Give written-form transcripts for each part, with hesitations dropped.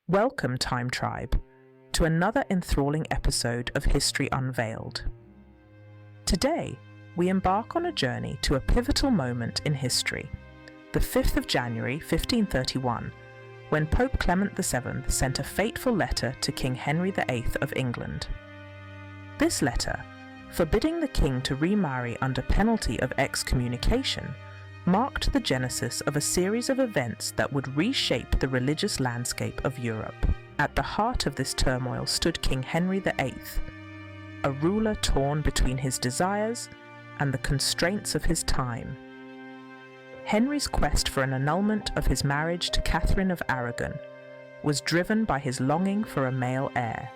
Welcome, Time Tribe, to another enthralling episode of History Unveiled. Today, we embark on a journey to a pivotal moment in history, the 5th of January 1531, when Pope Clement VII sent a fateful letter to King Henry VIII of England. This letter, forbidding the king to remarry under penalty of excommunication, marked the genesis of a series of events that would reshape the religious landscape of Europe. At the heart of this turmoil stood King Henry VIII, a ruler torn between his desires and the constraints of his time. Henry's quest for an annulment of his marriage to Catherine of Aragon was driven by his longing for a male heir.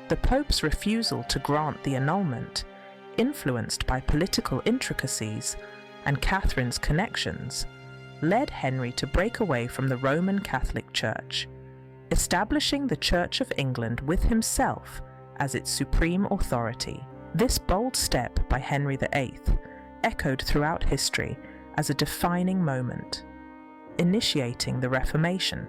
The Pope's refusal to grant the annulment, influenced by political intricacies and Catherine's connections, led Henry to break away from the Roman Catholic Church, establishing the Church of England with himself as its supreme authority. This bold step by Henry VIII echoed throughout history as a defining moment, initiating the Reformation,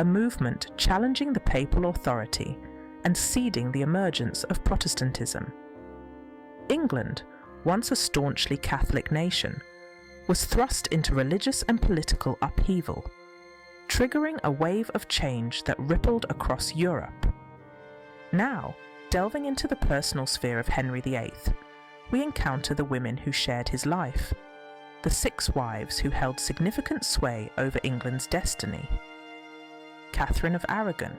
a movement challenging the papal authority and seeding the emergence of Protestantism. England, once a staunchly Catholic nation, was thrust into religious and political upheaval, triggering a wave of change that rippled across Europe. Now, delving into the personal sphere of Henry VIII, we encounter the women who shared his life, the 6 wives who held significant sway over England's destiny. Catherine of Aragon,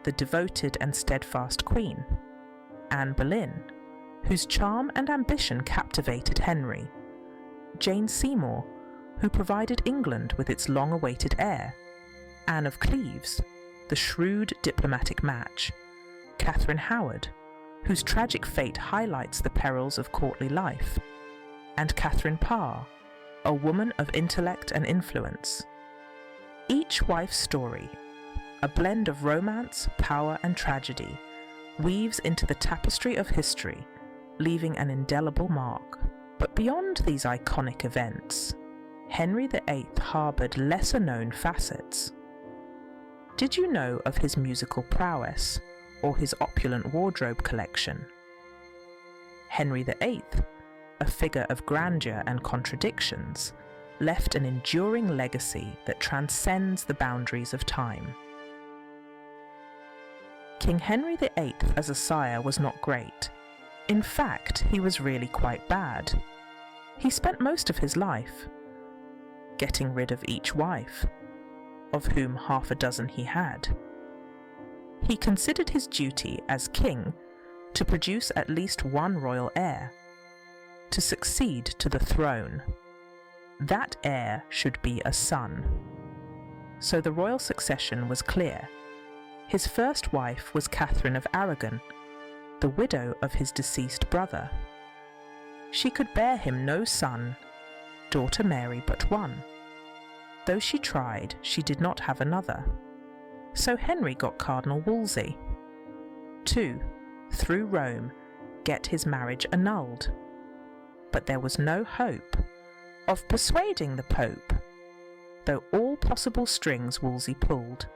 the devoted and steadfast queen; Anne Boleyn, whose charm and ambition captivated Henry; Jane Seymour, who provided England with its long-awaited heir; Anne of Cleves, the shrewd diplomatic match; Catherine Howard, whose tragic fate highlights the perils of courtly life; and Catherine Parr, a woman of intellect and influence. Each wife's story, a blend of romance, power, and tragedy, weaves into the tapestry of history, leaving an indelible mark. But beyond these iconic events, Henry VIII harboured lesser-known facets. Did you know of his musical prowess or his opulent wardrobe collection? Henry VIII, a figure of grandeur and contradictions, left an enduring legacy that transcends the boundaries of time. King Henry VIII as a sire was not great. In fact, he was really quite bad. He spent most of his life getting rid of each wife, of whom half a dozen he had. He considered his duty as king to produce at least one royal heir, to succeed to the throne. That heir should be a son. So the royal succession was clear. His first wife was Catherine of Aragon, the widow of his deceased brother. She could bear him no son, daughter Mary but one. Though she tried, she did not have another. So Henry got Cardinal Wolsey to, through Rome, get his marriage annulled. But there was no hope of persuading the Pope, though all possible strings Wolsey pulled.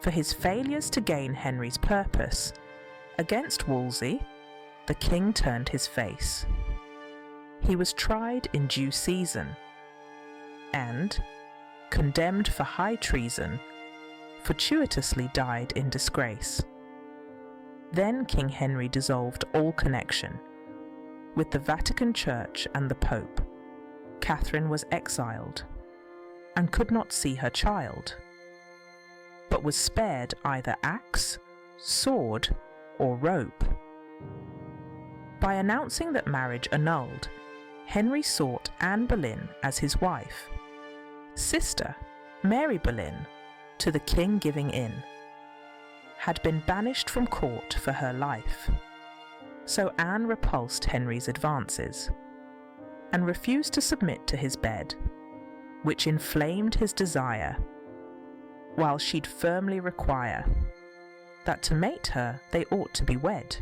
For his failures to gain Henry's purpose, against Wolsey, the king turned his face. He was tried in due season, and, condemned for high treason, fortuitously died in disgrace. Then King Henry dissolved all connection with the Vatican Church and the Pope. Catherine was exiled, and could not see her child, but was spared either axe, sword, or rope. By announcing that marriage annulled, Henry sought Anne Boleyn as his wife. Sister, Mary Boleyn, to the king giving in, had been banished from court for her life. So Anne repulsed Henry's advances, and refused to submit to his bed, which inflamed his desire, while she'd firmly require that to mate her they ought to be wed.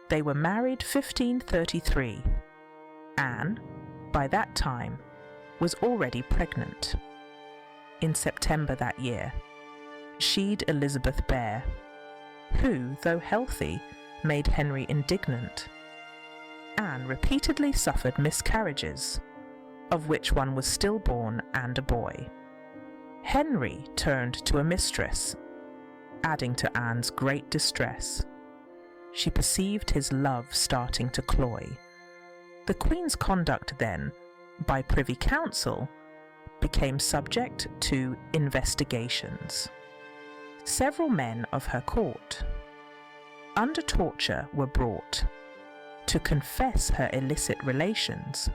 They were married 1533. Anne, by that time, was already pregnant. in September that year, she'd Elizabeth bear, who, though healthy, made Henry indignant. Anne repeatedly suffered miscarriages, of which one was stillborn and a boy. Henry turned to a mistress, adding to Anne's great distress. She perceived his love starting to cloy. The Queen's conduct then, by Privy Council, became subject to investigations. Several men of her court, under torture, were brought to confess her illicit relations.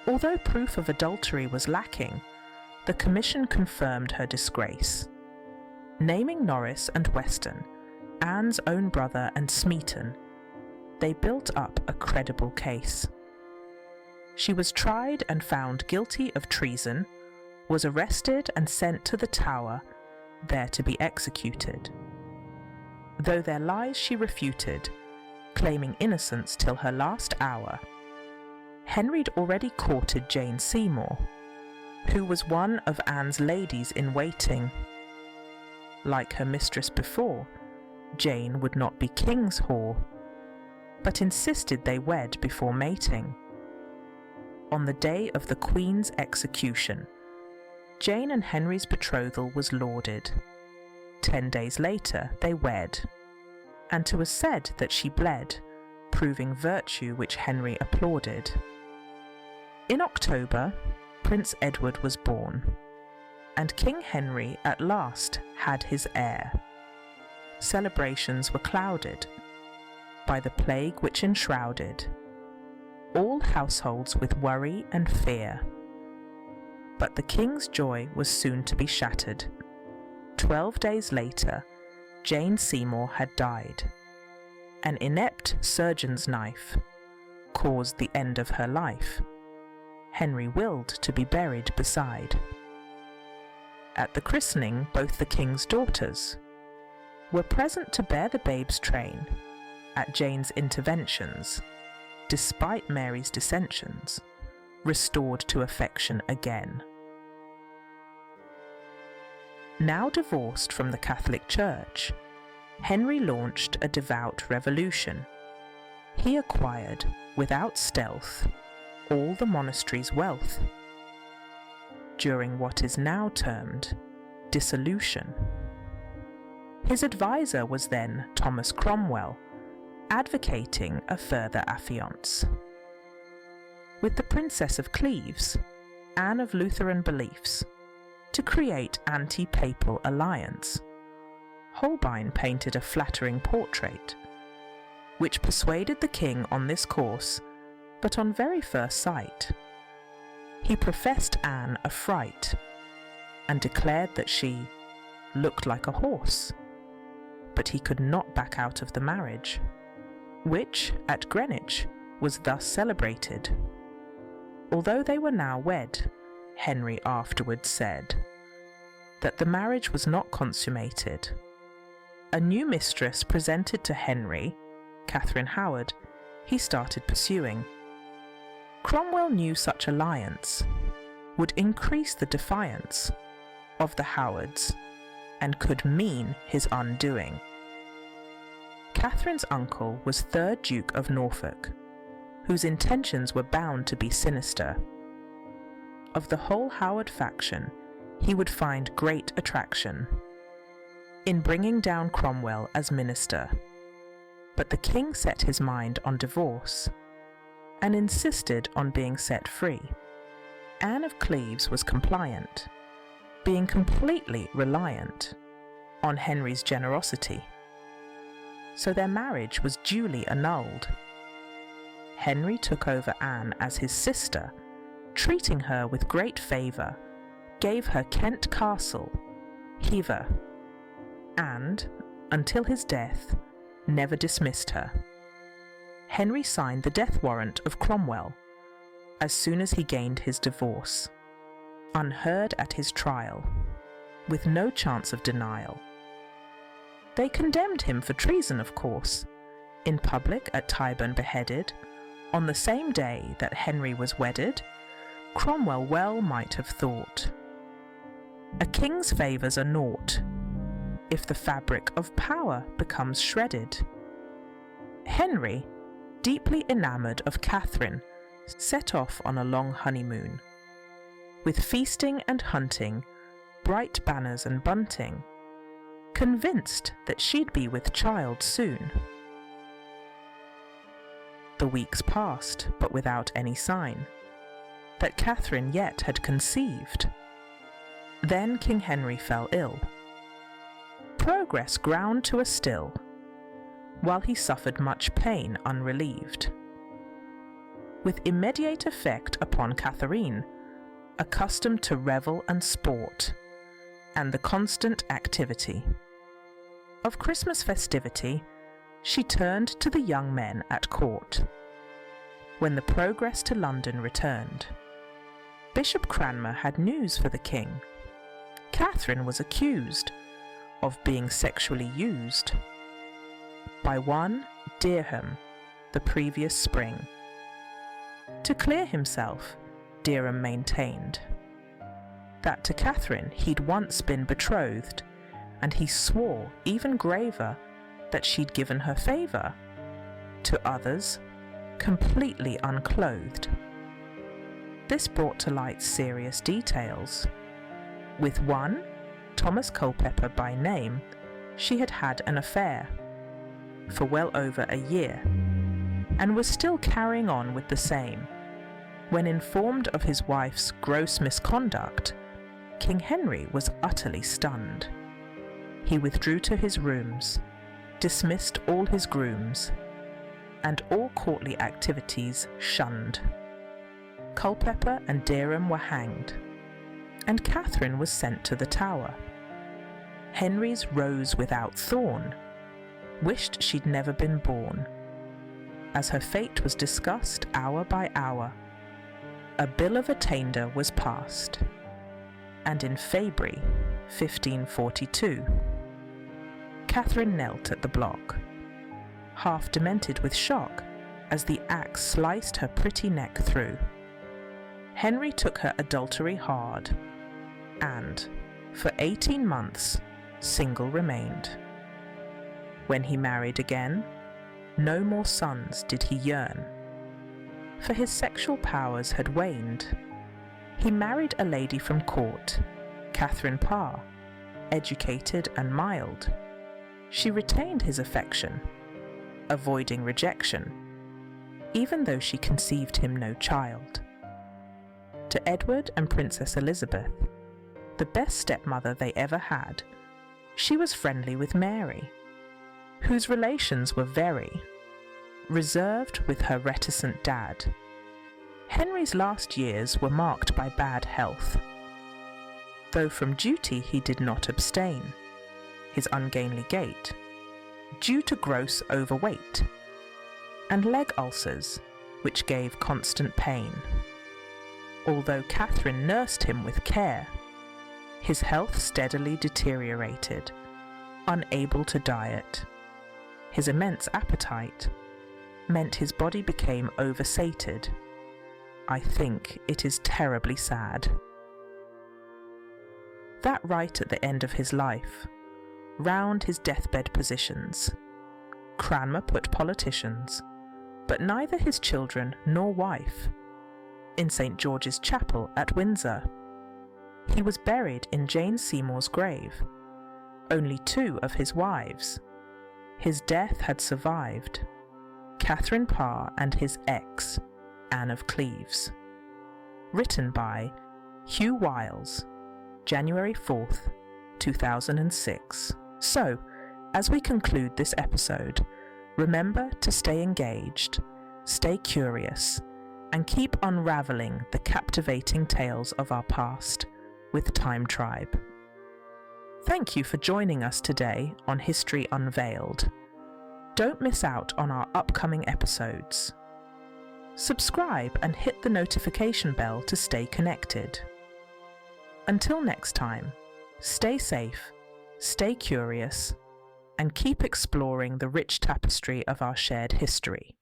Although proof of adultery was lacking, the commission confirmed her disgrace. Naming Norris and Weston, Anne's own brother and Smeaton, they built up a credible case. She was tried and found guilty of treason, was arrested and sent to the Tower, there to be executed. Though their lies she refuted, claiming innocence till her last hour, Henry'd already courted Jane Seymour, who was one of Anne's ladies in waiting. Like her mistress before, Jane would not be king's whore, but insisted they wed before mating. On the day of the Queen's execution, Jane and Henry's betrothal was lauded. 10 days later they wed, and 'twas said that she bled, proving virtue which Henry applauded. In October, Prince Edward was born, and King Henry at last had his heir. Celebrations were clouded by the plague which enshrouded all households with worry and fear. But the king's joy was soon to be shattered. 12 days later, Jane Seymour had died. An inept surgeon's knife caused the end of her life. Henry willed to be buried beside. At the christening, both the king's daughters were present to bear the babe's train. At Jane's interventions, despite Mary's dissensions, restored to affection again. Now divorced from the Catholic Church, Henry launched a devout revolution. He acquired, without stealth, all the monastery's wealth, during what is now termed dissolution. His advisor was then Thomas Cromwell, advocating a further affiance. With the Princess of Cleves, Anne of Lutheran beliefs, to create anti-papal alliance, Holbein painted a flattering portrait, which persuaded the king on this course, but on very first sight. He professed Anne a fright, and declared that she looked like a horse, but he could not back out of the marriage, which, at Greenwich, was thus celebrated. Although they were now wed, Henry afterwards said that the marriage was not consummated. A new mistress presented to Henry, Catherine Howard, he started pursuing. Cromwell knew such alliance would increase the defiance of the Howards and could mean his undoing. Catherine's uncle was 3rd Duke of Norfolk, whose intentions were bound to be sinister. Of the whole Howard faction, he would find great attraction in bringing down Cromwell as minister. But the king set his mind on divorce and insisted on being set free. Anne of Cleves was compliant, being completely reliant on Henry's generosity. So their marriage was duly annulled. Henry took over Anne as his sister, treating her with great favour, gave her Kent Castle, Hever, and, until his death, never dismissed her. Henry signed the death warrant of Cromwell as soon as he gained his divorce, unheard at his trial, with no chance of denial. They condemned him for treason, of course, in public at Tyburn beheaded, on the same day that Henry was wedded. Cromwell well might have thought. A king's favours are naught if the fabric of power becomes shredded. Henry, deeply enamoured of Catherine, set off on a long honeymoon. With feasting and hunting, bright banners and bunting, convinced that she'd be with child soon. The weeks passed, but without any sign that Catherine yet had conceived. Then King Henry fell ill. Progress ground to a still, while he suffered much pain unrelieved. With immediate effect upon Catherine, accustomed to revel and sport, and the constant activity of Christmas festivity, she turned to the young men at court. When the progress to London returned, Bishop Cranmer had news for the king. Catherine was accused of being sexually used by one Derham the previous spring. To clear himself, Derham maintained that to Catherine he'd once been betrothed, and he swore even graver that she'd given her favour to others, completely unclothed. This brought to light serious details. With one, Thomas Culpeper by name, she had had an affair for well over a year, and was still carrying on with the same. When informed of his wife's gross misconduct, King Henry was utterly stunned. He withdrew to his rooms, dismissed all his grooms, and all courtly activities shunned. Culpeper and Derham were hanged, and Catherine was sent to the Tower. Henry's rose without thorn wished she'd never been born. As her fate was discussed hour by hour, a bill of attainder was passed, and in February 1542, Catherine knelt at the block, half demented with shock as the axe sliced her pretty neck through. Henry took her adultery hard, and, for 18 months, single remained. When he married again, no more sons did he yearn, for his sexual powers had waned. He married a lady from court, Catherine Parr, educated and mild. She retained his affection, avoiding rejection, even though she conceived him no child. To Edward and Princess Elizabeth, the best stepmother they ever had, she was friendly with Mary, whose relations were very reserved with her reticent dad. Henry's last years were marked by bad health, though from duty he did not abstain. His ungainly gait, due to gross overweight, and leg ulcers, which gave constant pain. Although Catherine nursed him with care, his health steadily deteriorated, unable to diet. His immense appetite meant his body became oversated. I think it is terribly sad. That right at the end of his life, round his deathbed positions, Cranmer put politicians, but neither his children nor wife, in St. George's Chapel at Windsor. He was buried in Jane Seymour's grave, only 2 of his wives. His death had survived Catherine Parr and his ex, Anne of Cleves. Written by Hugh Wiles, January 4th, 2006. So, as we conclude this episode, remember to stay engaged, stay curious, and keep unraveling the captivating tales of our past with Time Tribe. Thank you for joining us today on History Unveiled. Don't miss out on our upcoming episodes. Subscribe and hit the notification bell to stay connected. Until next time, stay safe, stay curious, and keep exploring the rich tapestry of our shared history.